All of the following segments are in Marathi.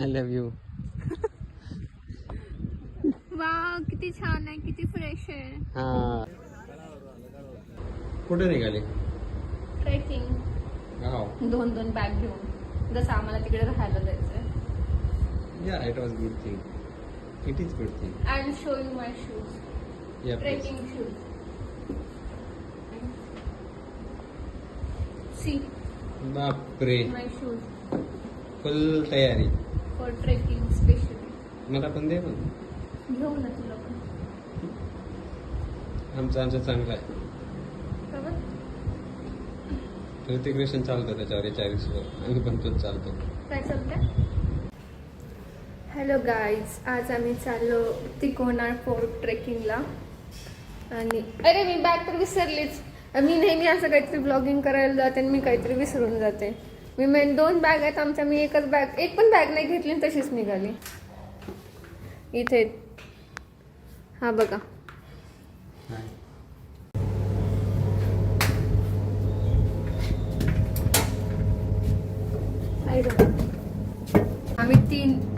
I love you. वाव किती छान आहे, किती फ्रेश आहे. हा कुठे निघाले? ट्रेकिंग. दोन बॅग घेऊन, जसं आम्हाला तिकडे राहायला जायचंय. Yeah, it was good thing. It is good thing. I will show you my shoes. Yeah, Trekking shoes. See बापरे, my shoes फुल तयारी. for trekking specially. मला पण दे मग. घेऊ ना तुला पण. आमचं चांगलं आहे. बरोबर. ऋतिक रोशन चालतो त्याच्यावर 40 वर आणि पण तोच चालतो. काय चालतंय? हॅलो गाईज, आज आम्ही चाललो तिकोना फोर्ट ट्रेकिंगला. आणि अरे मी बॅग तर विसरलीच. मी नेहमी असं काहीतरी ब्लॉगिंग करायला जाते आणि मी काहीतरी विसरून जाते. मी मेन 2 बॅग आहेत आमच्या, मी एक पण बॅग नाही घेतली तशीच निघाली. इथे हा बघा,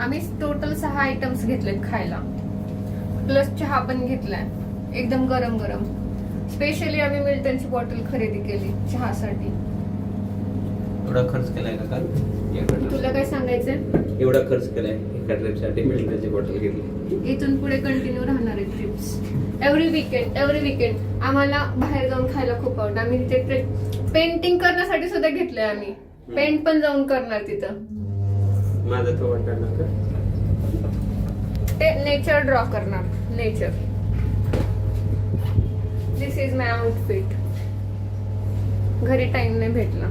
आम्ही टोटल 6 आयटम्स घेतलेत खायला, प्लस चहा पण घेतलाय एकदम गरम गरम. स्पेशली आम्ही मिल्टनची बॉटल खरेदी केली चहासाठी. एवढा खर्च केलाय का काल? तुला काय सांगायचंय? एवढा खर्च केलाय एका ट्रिपसाठी, मिल्टनची बॉटल घेतली. इथून पुढे कंटिन्यू राहणार आहे ट्रिप्स. एव्हरी विकेंड आम्हाला बाहेर जाऊन खायला खूप आवडतं. आम्ही तिथे पेंटिंग करण्यासाठी सुद्धा घेतलंय. आम्ही पेंट पण जाऊन करणार तिथं. माझं तो वाटणार का ते नेचर ड्रॉ करणार. Nature. This is my outfit. घरी टाइम नाही भेटला.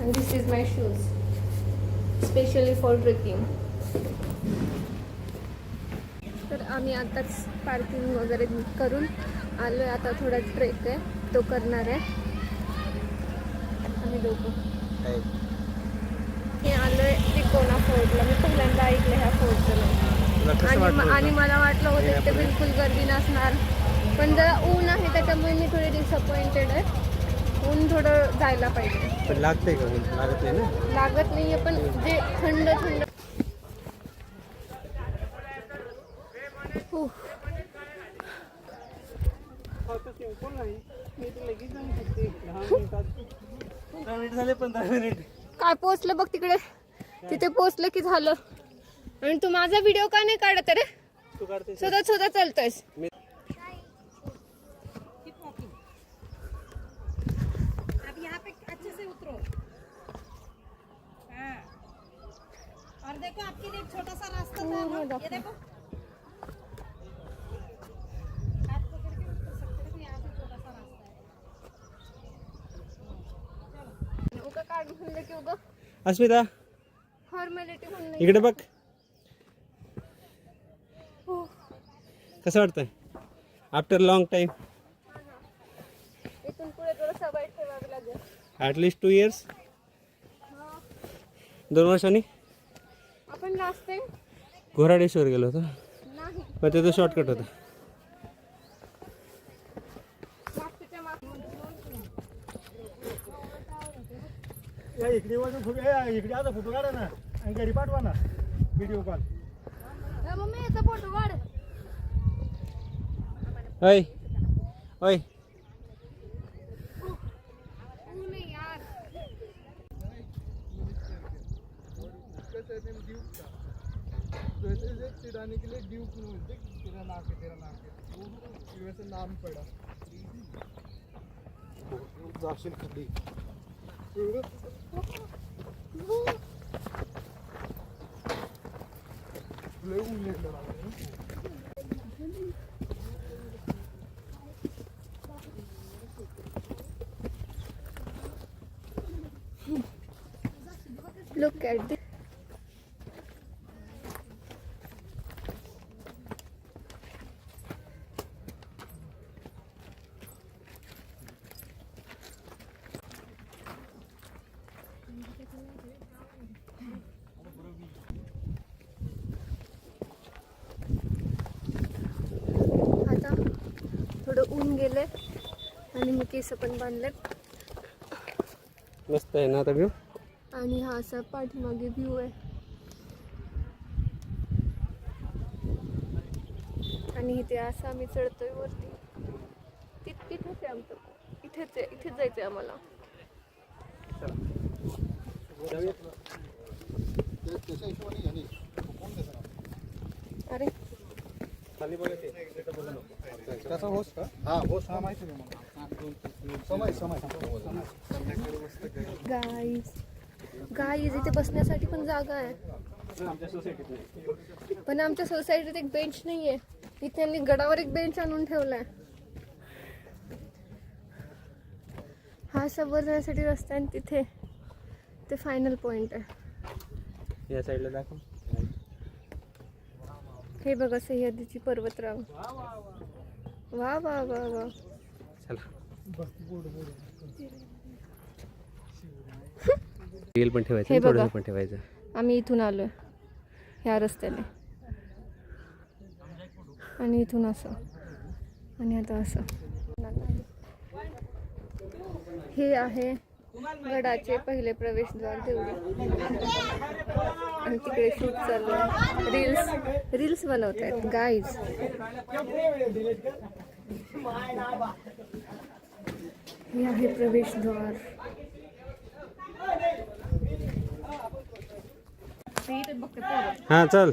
And this is my shoes specially for trekking. तर आम्ही आताच पार्किंग वगैरे करून आलोय. आता थोडा ट्रेक आहे तो करणार आहे आम्ही दोघं. हे आलोय तिकोना फोर्टला. मी पहिल्यांदा ऐकलं ह्या फोर्टचं नाव. आणि मला वाटलं होतं ते बिलकुल गर्दी नसणार, पण जरा ऊन आहे त्याच्यामुळे मी थोडी डिसअपॉइंटेड आहे. ऊन थोडं जायला पाहिजे. पण लागतंय का? लागत नाही ना? लागत नाहीये, पण जे थंड झाले 15 मिनिट. काय पोचलं बघ तिकडे. तिथे पोचलं की झालं. आणि तू माझा व्हिडिओ का नाही काढत रे? तू काढते स्वतः चालतोयस. अब यहाँ पे अच्छे से उतरो. हाँ. और देखो आपके लिए एक छोटा सा रास्ता था. ये देखो. हाथ पकड़ के उतर सकते हो. यहाँ से छोटा सा रास्ता है. उगा काढून ठेवलं की उगा अस्मिता फॉर्मॅलिटी म्हणून. इकडे बघ. कसं वाटतंय आफ्टर लॉंग टाइम? इथून पुढे तुला सवय ठेवावी लागेल. At least 2 years. 2 वर्षांनी आपण लास्ट टाइम घोराडेश्वर गेलो होतो, नाही पण ते तो शॉर्टकट होता. मागच्या इकडे आता फोटो काढा ना आणि घरी पाठवा ना व्हिडिओ कॉल. मम्मी याचा फोटो काढ. ओय ओय नाही यार. चिढ़ाने के लिए ड्यूक बोलते, तेरा नाम है वैसे नाम पड़ा जाशील खड़ी. Look at this. आता थोडं ऊन गेले आणि मी केस पण बांधलेत. मस्त आहे ना आता व्ह्यू. आणि हा असा पाठीमागे व्ह्यू आहे. आणि इथे असं आम्ही चढतोय वरती. तिथेच आहे आमचं, इथेच जायचंय आम्हाला. त्याच्या हिशोबाने घ्या नाही. कोण देतं? अरे खाली बघा ते. त्याचा होस का? हा होस हा माहिती आहे मला. समय गाईज इथे बसण्यासाठी पण जागा आहे. आमच्या सोसायटीत पण आमच्या सोसायटीत एक बेंच नाहीये. इथे त्यांनी गडावर एक बेंच आणून ठेवलाय. हा असा वर जाण्यासाठी रस्ता आहे. तिथे ते फायनल पॉइंट आहे. या साईडला दाखव. हे बघा सह्याद्रीची पर्वतरांग. वा वा वा वा. चला रील पण ठेवायचं, हे बघा. थोडं पण ठेवायचं. आम्ही इथून आलोय ह्या रस्त्याने आणि इथून असं आणि आता असं. हे आहे गडाचे पहिले प्रवेशद्वार तेवढे. आणि तिकडे शूट चालू आहे. रील्स बनवत आहेत गाईज. हे आहे प्रवेशद्वार. हा चल.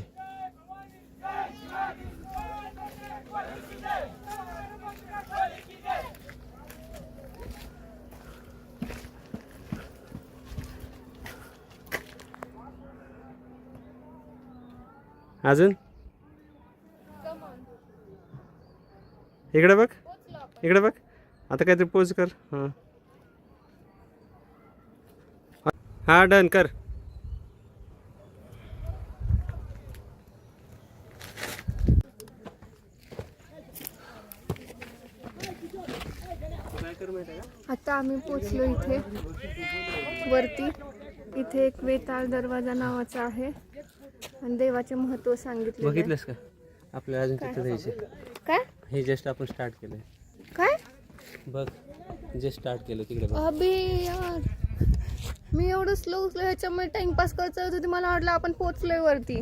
अजून इकडे बघ, इकडे बघ. आता काहीतरी पोज कर. हां हां डन कर. आता आम्ही पोचलो इथे वरती. इथे एक वेताळ दरवाजा नावाचा आहे आणि देवाचे महत्व सांगितले. बघितलंस का आपल्याला अजून तिथं जायचे. काय हे जस्ट आपण स्टार्ट केलंय. काय बघ जे स्टार्ट केलं तिकडे बघ. अबे यार, मी एवढं स्लो ह्याच्यामुळे टाइमपास करत होती. मला वाटलं आपण पोचलोय वरती.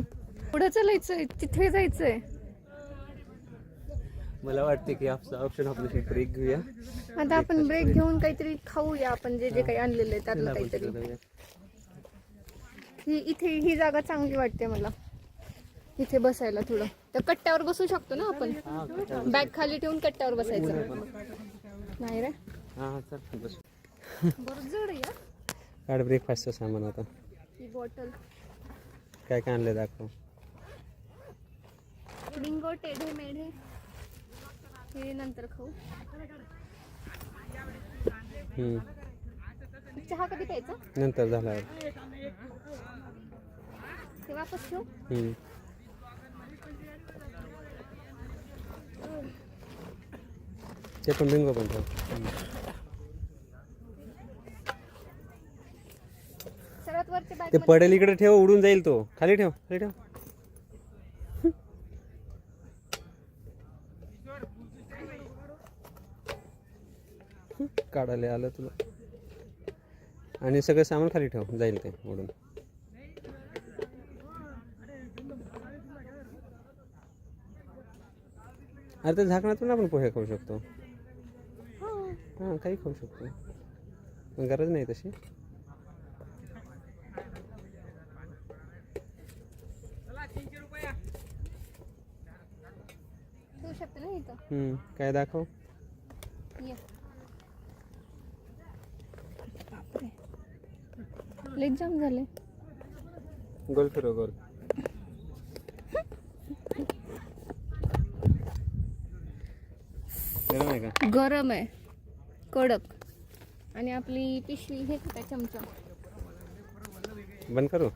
पुढे चालायचंय, तिथे जायचंय. मला वाटते की ऑप्शन आपण ब्रेक घेऊया. आता आपण ब्रेक घेऊन काहीतरी खाऊया. आपण जे जे काही आणलेलं आहे त्यातलं काहीतरी. ही जागा चांगली वाटते मला. इथे बसायला थोडं त्या कट्ट्यावर बसू शकतो ना आपण. बॅग खाली ठेवून कट्ट्यावर बसायचं. नाही रे, हां चल बस. बरं जड आहे यार. काढ ब्रेकफास्टचं सामान. आता ही बॉटल, काय काय आणलं दाखव. लिंगो टेढे मेढे हे नंतर खाऊ. चहा कधी प्यायचा? नंतर झाल्यावर. ते वापस ठेवू. ते पण बिंगो पण ठेव. सर्वात वरच्या ते बॅग पडेल इकडे ठेव, उडून जाईल तो. खाली ठेव, खाली ठेव. काढायला आलं तुला. आणि सगळं सामान खाली ठेव, जाईल ते उडून. अरे ते झाकणातून आपण पोहे खाऊ शकतो. हां काही खाऊ शकतो, पण गरज नाही तशी. ठेवू शकते ना इथं. काय दाखव. ये. लेग जाम झाले. गोल फिरव, गोल. गरम आहे का? गरम आहे, कडक. आणि आपली पिशवी हे काय चमचा. बंद करू.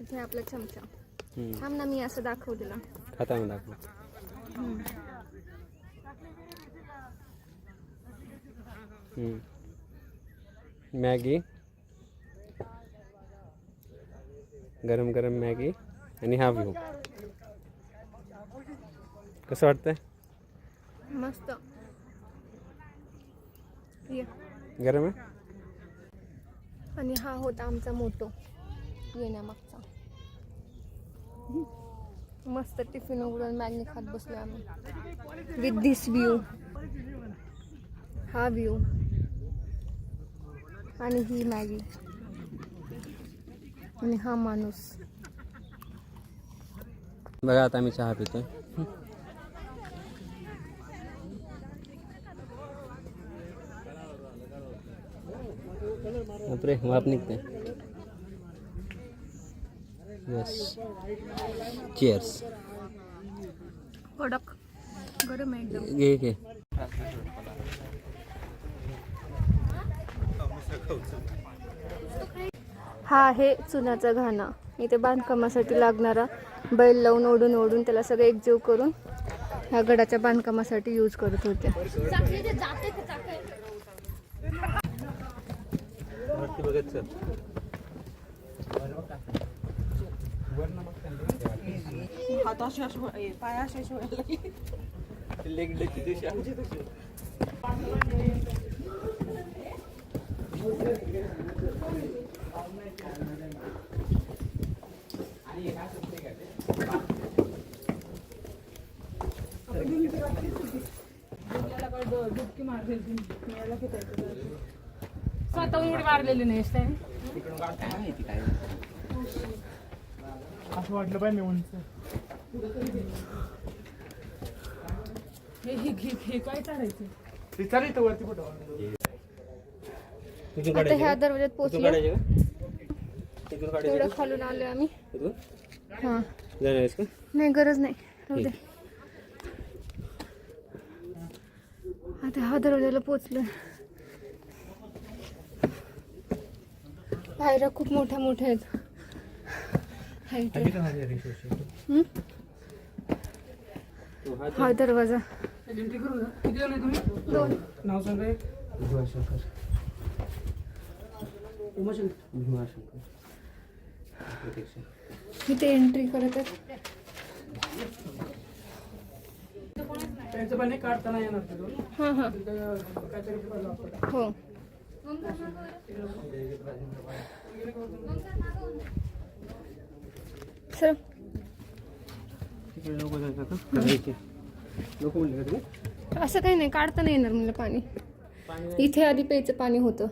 इथे आपला चमचा. थांब ना, मी असं दाखव तुला. खाताना दाखव. मॅगी, गरम गरम मॅगी. आणि हा व्ह्यू कसं वाटतंय? मस्त. ये. गरम आहे. आणि हा होता आमचा मोटो येण्यामागचा. मस्त टिफिन उघडून मॅगी खात बसलो आम्ही विथ दिस व्ह्यू. हा व्ह्यू आणि ही मॅगी आणि हा माणूस. बघा आता आम्ही चहा पितोय. बापरे वाप निघते. Yes cheers. कडक गरम आहे एकदम. घे घे. हा आहे चुन्याचा घाणा. इथे बांधकामासाठी लागणारा बैल लावून ओढून ओढून त्याला सगळं एकजीव करून ह्या गडाच्या बांधकामासाठी यूज करत होते. स्वतः उडी मारलेली नाही असं वाटलं पाहिजे उंच. हे काय चालायचं ते चालायचं वरती कुठं. आता ह्या दरवाज्यात पोहोचलो. तेवढं खालून आलोय आम्ही. हा नाही गरज नाही राहू दे. आता ह्या दरवाजाला पोहोचलोय. पायऱ्या खूप मोठ्या मोठ्या आहेत. हाईट आहे. हा दरवाजा दोन. नाव सांगा. इथे एंट्री करत आहेत. त्यांचं पण काढताना येणार तिथून. हा हा काहीतरी हो. सर असं काही नाही, काढता नाही येणार मला पाणी. इथे आधी प्यायचं पाणी होतं.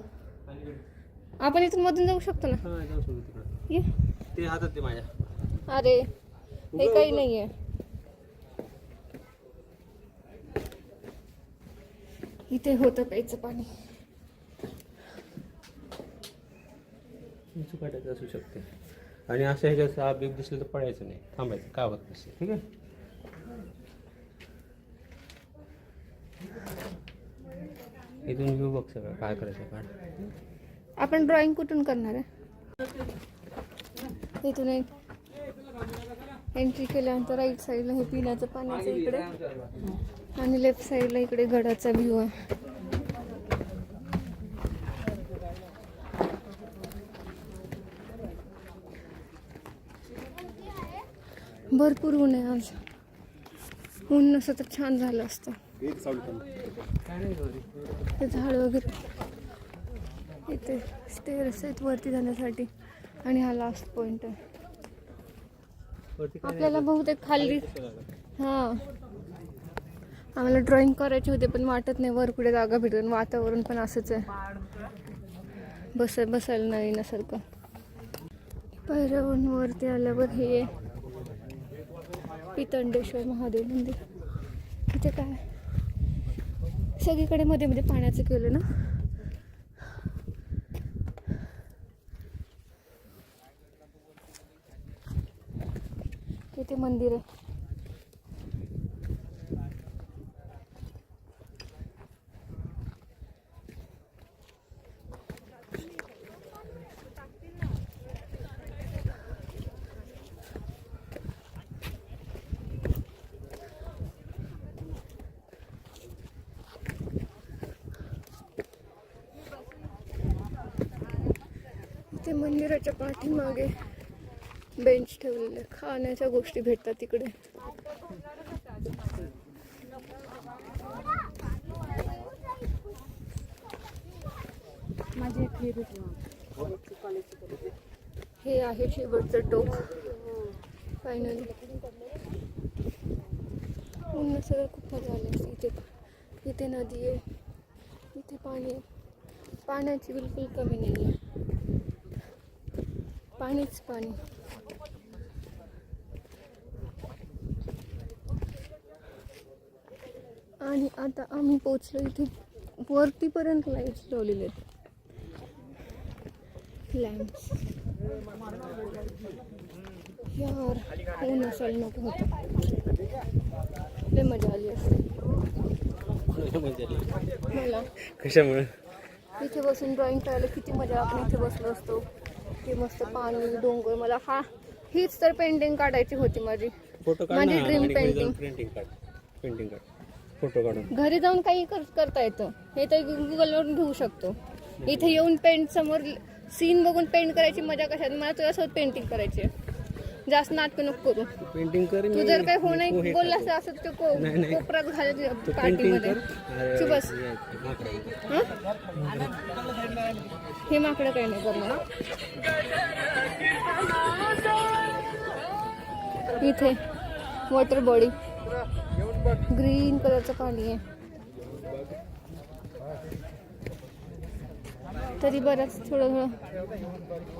आपण इथून मधून जाऊ शकतो ना. ये. ते हातात ते माझ्या. अरे हे काही नाहीये. इथे होतं प्यायचं पाणी. चुकाटायचं असू शकते. आणि असं ह्याच्यात साप बीप दिसलं तर पडायचं नाही, थांबायचं का होत नसते. ठीक आहे. इथून व्ह्यू बघ सगळं काय करायचं काढ. आपण ड्रॉइंग कुठून करणार आहे. इथून एंट्री केल्यानंतर राईट साईडला हे पिण्याचं पाण्याचं इकडे आणि लेफ्ट साईडला इकडे गडाचा व्ह्यू आहे. भरपूर ऊन आहे आज. ऊन नसतं तर छान झालं असतं. ते झाड वगैरे इथे स्टेअर्स आहेत वरती जाण्यासाठी आणि हा लास्ट पॉइंट आहे. आपल्याला बहुतेक खाली आम्हाला ड्रॉइंग करायची होते पण वाटत नाही वर पुढे जागा भेटून. वातावरण पण असंच आहे, बसायला नाही नसारखं. पायऱ्यावरून वरती आल्यावर हे पितंडेश्वर महादेव मंदिर. इथे काय सगळीकडे मध्ये मध्ये पाण्याचं केलं ना. इथे मंदिर आहे. ते मंदिराच्या पाठीमागे बेंच ठेवलेले, खाण्याच्या गोष्टी भेटतात तिकडे. हे आहे शेवटचं टोक फायनली. उन्हात सगळं खूप मजा आली असते. इथे नदी आहे, इथे पाणी आहे. पाण्याची बिलकुल कमी नाही आहे, पाणीच पाणी. आणि आता आम्ही पोचलो इथे. वरतीपर्यंत लाईट्स लावलेले आहेत, लॅम्प्स. यार ऊन असायला नको होतं, लय मजा आली असते मला. कशामुळे? इथे बसून ड्रॉइंग करायला किती मजा. आपण इथे बसलो असतो, ते मस्त पाणी, डोंगर. मला हीच तर पेंटिंग काढायची होती माझी, फोटो काढ माझी ना, ड्रीम आणि पेंटिंग. पेंटिंग काढ, फोटो काढून. घरी जाऊन काही करता येतं, हे तर गुगलवरून घेऊ शकतो. इथे येऊन पेंट समोर सीन बघून पेंट करायची मजा कशात. मला तुझ्यासोबत पेंटिंग करायची आहे. जास्त नाटक नको करू. पेंटिंग कर. तू जर काही हो नाही बोललास असं ते कोपऱ्यात घालायचं पार्टीमध्ये. बस हे माकडं काही नाही करणार. इथे वॉटर बॉडी, ग्रीन कलरचं पाणी आहे. तरी बराच थोडं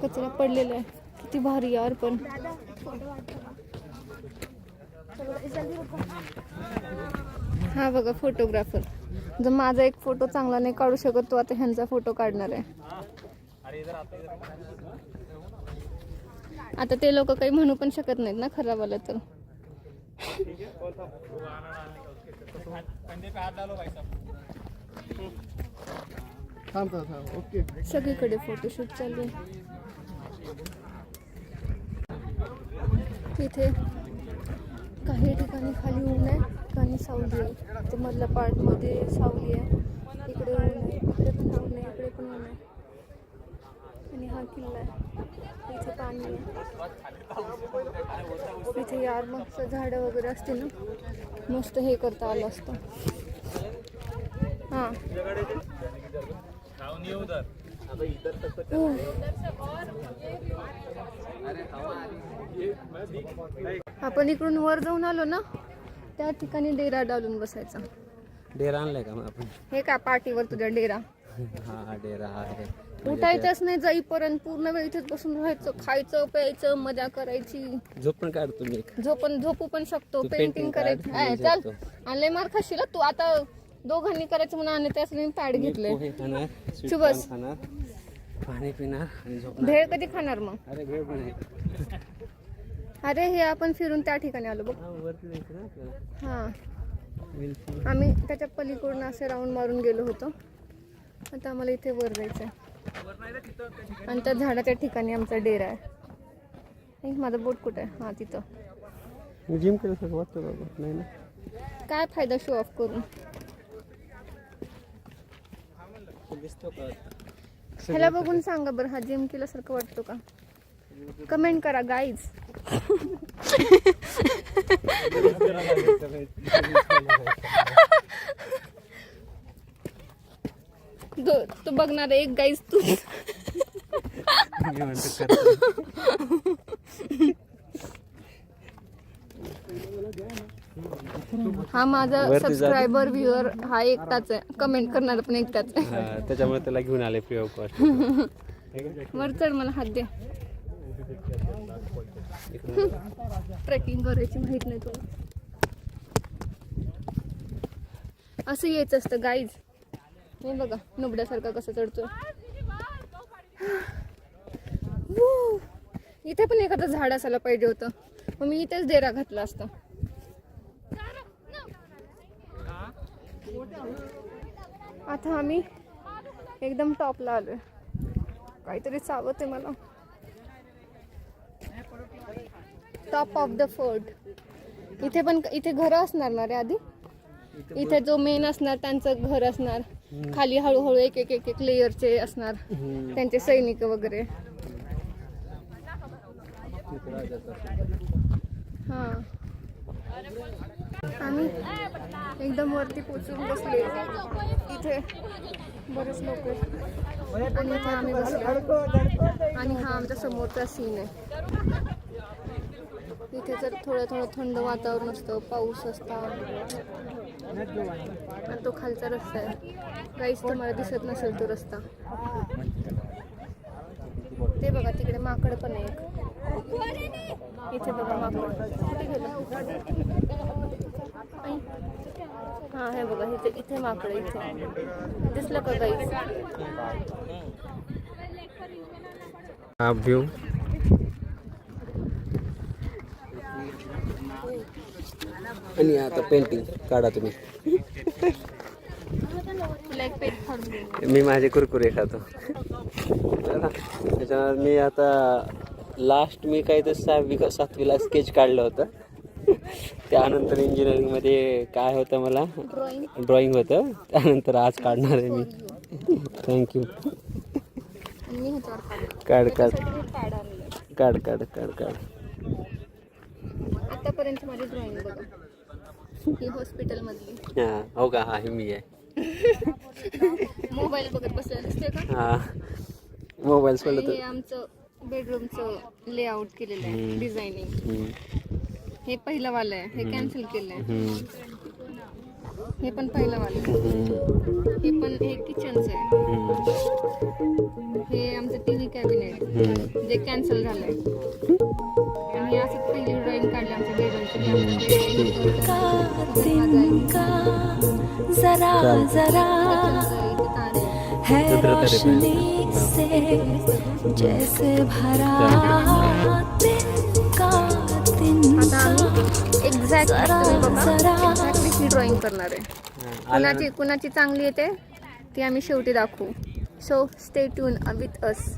कचरा पडलेला आहे. किती भारी यार. पण हा बघा फोटोग्राफर. जर माझा एक फोटो चांगला नाही काढू शकत, तो आता ह्यांचा फोटो काढणार आहे. आता ते लोक काही म्हणू पण शकत नाहीत ना खराब आलं तर. सगळीकडे फोटोशूट चालू आहे. इथे काही ठिकाणी खाली ऊन आहे, ठिकाणी सावली आहे. ते मधल्या पार्टमध्ये सावली आहे, इकडे ऊन आहे, इकडे पण ऊन आहे, इकडे पण ऊन आहे. आणि हा किल्ला आहे, इथे पाणी आहे. इथे यार मस्त झाडं वगैरे असते ना, मस्त हे करता आलं असतं. हां आपण इकडून वर जाऊन आलो ना, त्या ठिकाणी डेरा डालून बसायचा. डेरा आणलाय का मग आपण? हे का पाठीवर तुझ्या डेरा? हा डेरा आहे. उठायचंच नाही जाईपर्यंत, पूर्ण वेळ इथेच बसून राहायचं, खायचं प्यायचं, मजा करायची. झोप पण काढतो मी. झोपू पण शकतो, तू पेंटिंग painting करायची. काढ, चल मी आणले मार खाशील तू. आता दोघांनी करायचं म्हणून आणि त्यासाठी मी पॅड घेतले. पोहे खाणार, sweet शुभस. corn खाणार, पाणी पिणार आणि झोपणार. भेळ कधी खाणार मग? अरे भेळ पण आहे. अरे हे आपण फिरून त्या ठिकाणी आलो बघ. हा, वरती जायचं ना आपल्याला. हा We'll see. आम्ही त्याच्या पलीकडून असे राऊंड मारून गेलो होतो. आता आम्हाला इथे वर जायचं आहे, आणि त्या झाडाच्या ठिकाणी आमचा डेरा आहे. माझा बोट कुठे आहे? हा तिथं. मी जिम केल्यासारखं वाटतं बाबा. नाही ना, काय फायदा शो ऑफ करून? दिसतो का? ह्याला बघून सांगा बरं, हा जिम केल्यासारखं वाटतो का? कमेंट करा गाईज. तो बघणार एक गाईज तू. मी म्हणतो करतो. हा माझा सबस्क्रायबर व्ह्युअर हा एकटाच आहे, कमेंट करणार पण एकटाच आहे. हा, त्याच्यामुळे त्याला घेऊन आले फ्री ऑफ कॉस्ट. वर चढ, मला हात दे. ट्रेकिंग करायची माहित नाही तुला. असं यायचं असतं गाईज. हे बघा नुबड्यासारखा कसं चढतोय. इथे पण एखादं झाड असायला पाहिजे होतं, मग मी इथेच डेरा घातला असता. आता आम्ही एकदम टॉपला आलोय. काहीतरी चावत आहे मला. Top of the fort. इथे घरं असणार ना रे आधी. इथे जो मेन असणार त्यांचं घर असणार. खाली हळूहळू एक एक एक एक लेयरचे असणार, त्यांचे सैनिक वगैरे. हा आम्ही एकदम वरती पोचून बसले. इथे बरेच लोक आहेत आणि इथे आम्ही बसलो. आणि हा आमच्या समोरचा सीन आहे. इथे तर थोडं थंड वातावरण असतं, पाऊस असता आणि तो खालचा रस्ता आहे. काहीच तुम्हाला दिसत नसेल तो रस्ता. ते बघा तिकडे माकड पण आहे एक. इथे बघा माकड कुठे गेलं? हा हे बघा इथे माकड इथे दिसलं का गाईस? हा व्ह्यू आणि आता पेंटिंग काढा तुम्ही. तुला एक पेट फाडून देईन. मी माझे कुरकुरे खातो. त्याच्यावर मी आता लास्ट मी काही तर 6वी का 7वीला स्केच काढलं होतं. त्यानंतर इंजिनिअरिंगमध्ये काय होतं मला ड्रॉइंग होतं. त्यानंतर आज काढणार आहे मी. थँक्यू. काढ काढ काढ काढ काढ काढ. आतापर्यंत माझी ड्रॉइंग बघा. ही हॉस्पिटल मधली. हां हो का? हा हे मी आहे. मोबाईल बघत बसलेला दिसतोय का? हा मोबाईल सोडलं हे तर आमचं बेडरूमचं लेआउट केलेलं आहे, डिझायनिंग. हे पहिलं वालं आहे, हे कॅन्सल केलंय. हे पण पहिलं वालं आहे. हे पण हे किचनचं आहे. हे आमचं टीव्ही कॅबिनेट जे कॅन्सल झालंय. आणि असं पहिली ड्रॉइंग काढली आमच्या एक्झॅक्टली ही ड्रॉइंग करणार आहे. कुणाची चांगली येते ती आम्ही शेवटी दाखवू. So stay tune with us.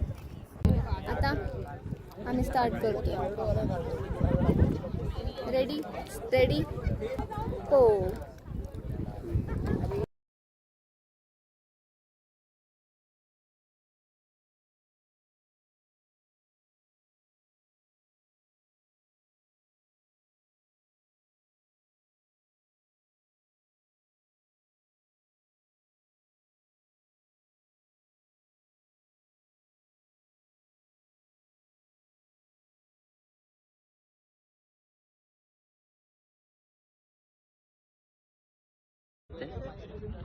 आता आम्ही स्टार्ट करतो. रेडी स्टेडी गो.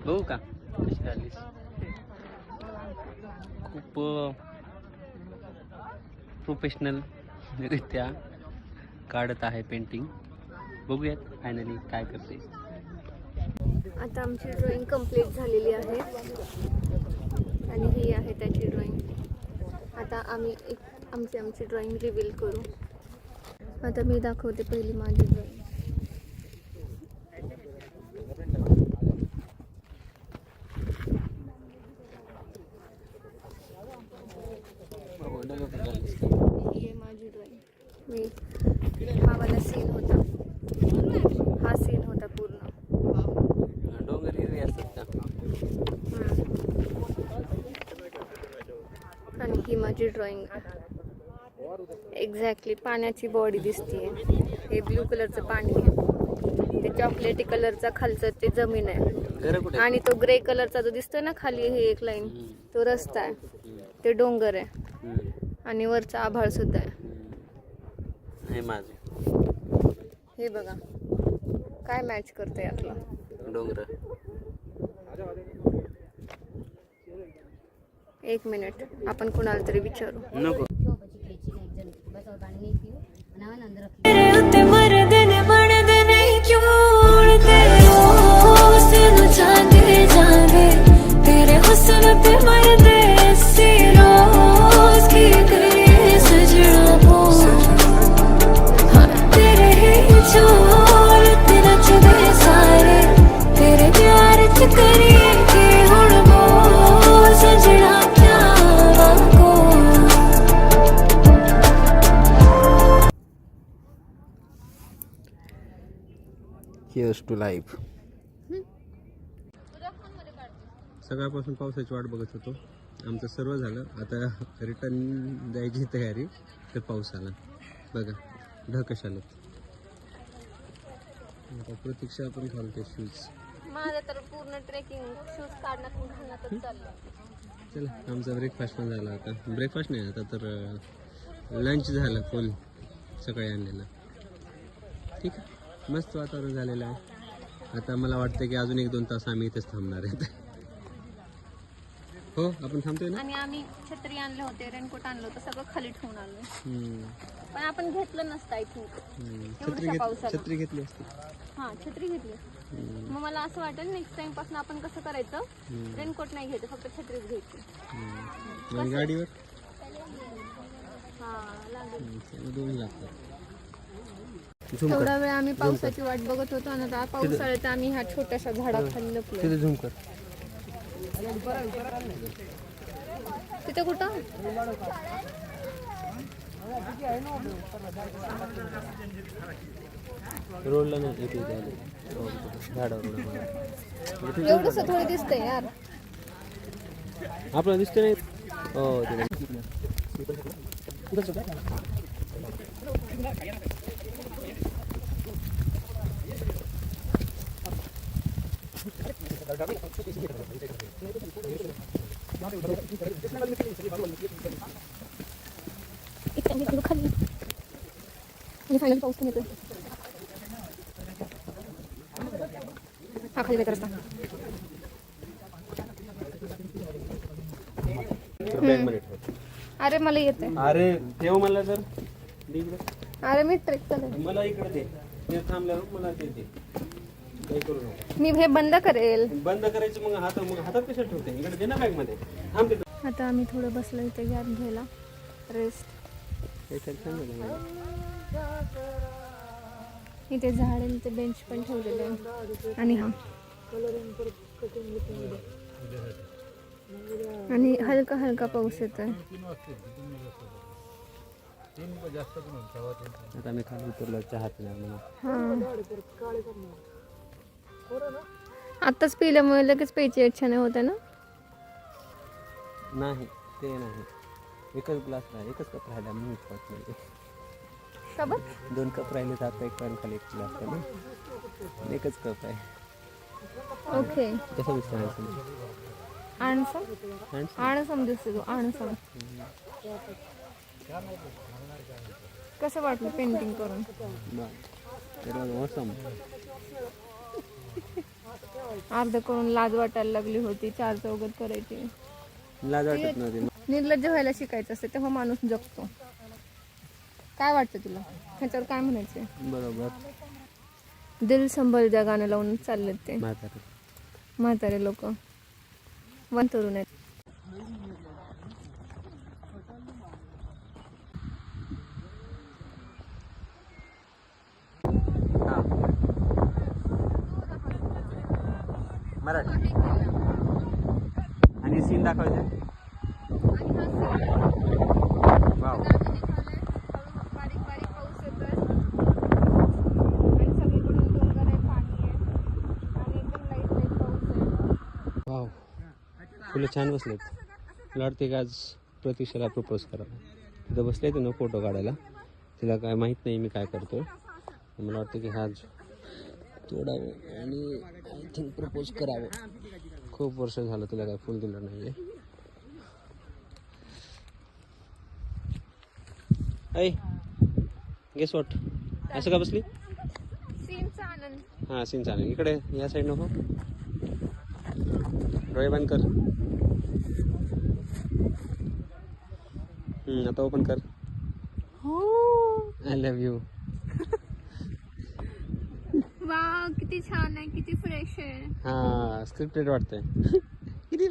हो का? खूप प्रोफेशनल रित्या काढत आहे पेंटिंग. बघूयात फायनली काय करते. आता आमची ड्रॉइंग कंप्लीट झालेली आहे आणि ही आहे त्याची ड्रॉइंग. आता आम्ही आमची ड्रॉइंग रिव्हील करू. आता मी दाखवते पहिली माझी ड्रॉइंग. ही माझी ड्रॉइंग. हा वाला सीन होता. हा सीन होता पूर्ण. डोंगर हिरवे असतात का? आणि ही माझी ड्रॉइंग. एक्झॅक्टली पाण्याची बॉडी दिसतीये. हे ब्लू कलरचं पाणी आहे. ते चॉकलेटी कलरचा खालचं ते जमीन आहे. आणि तो ग्रे कलरचा जो दिसतोय ना खाली हे एक लाईन तो रस्ता आहे. ते डोंगर आहे. आणि वरचा आभाळ सुद्धा आहे. हे माझे हे बघा काय मॅच करते यातलं. डोंगर. एक मिनिट आपण कोणाला तरी विचारू. नको. Here's to life. सकाळपासून पावसाची वाट बघत होतो. आमचं सर्व झालं. आता रिटर्न जायची तयारी तर पाऊस आला. बघा ढग कशा आलेत. आता प्रतीक्षा आपण घालते शूज. माझं तर पूर्ण ट्रेकिंग शूज काढण्यात घालण्यातच चाललं. चला आमचा ब्रेकफास्ट पण झाला. आता ब्रेकफास्ट नाही आता तर लंच झालं फुल सकाळी आणलेलं. ठीक आहे, मस्त वातावरण झालेलं आहे. आता मला वाटतं की अजून 1-2 तास आम्ही इथेच थांबणार आहेत. हो, आपण थांबतोय ना. आणि आम्ही छत्री आणले होते, रेनकोट आणलं होतं, सगळं खाली ठेवून आलो. हम्म. पण आपण घेतलं नसतं आय थिंक. छत्री घेतली असती. हा, छत्री घेतली. मग मला असं वाटेल नेक्स्ट टाइम पासून आपण कसं करायचं, रेनकोट नाही घ्यायचं, फक्त छत्रीच घ्यायची. आणि गाडीवर हा, लागेल. 2 लागतात. थोडा वेळ आम्ही पावसाची वाट बघत होतो आणि आता पावसाळ्यात आम्ही ह्या छोट्याशा झाडाखाली लपलो. तिथे झूम कर. तिथे कुठं? रोडला नाही, इथे आले झाडावर. एवढंच थोडी दिसतंय यार. आपल्याला दिसते नाही. हो, खाली आणि फायनल पाऊस पण येतोय. हा, खाली रस्ता. अरे मला येते. अरे ठेव मला तर. अरे मी ट्रेक चालेल. मला इकडे दे. ते थांबल्यावर मला ते दे. काही करू नको. मी हे बंद करेल. बंद करायचं मग हातात कशाला ठेवते? इकडे दे ना बॅग मध्ये. थांब तिथं. आता आम्ही थोडं बसलो इथे गॅप घ्यायला, रेस्ट. इथे झाड आहे, इथे बेंच पण ठेवलेले आहे. आणि हा, आणि हलका हलका पाऊस येतोय. आता मी खाली उतरलो, चहा पिला मला. आत्ताच पिल्यामुळे लगेच प्यायची इच्छा नाही होते ना. नाही, ते नाही. एकच ग्लास राहिला, एकच कप राहिला म्हणून पाहत नाही. 2 कप राहिले तर आता 1 पॉईंट खाली 1 ग्लास ना, एकच कप आहे. ओके. कसं दिसतं? आणसम दिसतो तो, आणसम. कसं वाटलं पेंटिंग करून? अर्ध करून लाज वाटायला लागली होती, 4 चौघत करायची. लाज वाटत नव्हती. निर्लज्ज व्हायला शिकायचं असते, तेव्हा माणूस जगतो. काय वाटतं तुला ह्याच्यावर काय म्हणायचंय? बरोबर. दिल संभल जा गाणं लावून चाललेत ते म्हातारे लोक. वन तरुण आहेत. मराठी आणि सीन दाखवायचे. वाव. वाव, फुलं छान बसलेत. मला वाटते की आज प्रतीक्षाला प्रपोज करावं. तिथं बसले ते ना फोटो काढायला. तिला काय माहीत नाही मी काय करतो. मला वाटतं की आज तोडावं आणि आय थिंक प्रपोज करावं. खूप वर्ष झालं तिला काय फुल दिलं नाही आहे. ऐ गेस वॉट, असं का बसली? सीनचा आनंद. हां, सीनचा आनंद. इकडे या साईड नको. डोळे बंद कर. आता ओपन कर. हो, आय लव्ह यू. वाव, किती छान आहे, किती फ्रेश आहे. हां, स्क्रिप्टेड वाटतंय. किती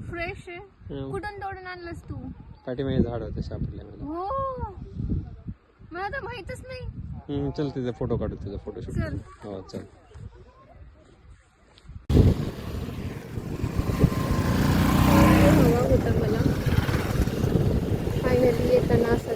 फ्रेश आहे. कुठून तोडून आणलंस तू? पाठीमागे झाड होते सापडले मला. हो, मला तर माहितच नाही. चल तिचा फोटो काढू, तिचा फोटोशूट. चल. हो चल. हवा होता मला. फायनली येताना असं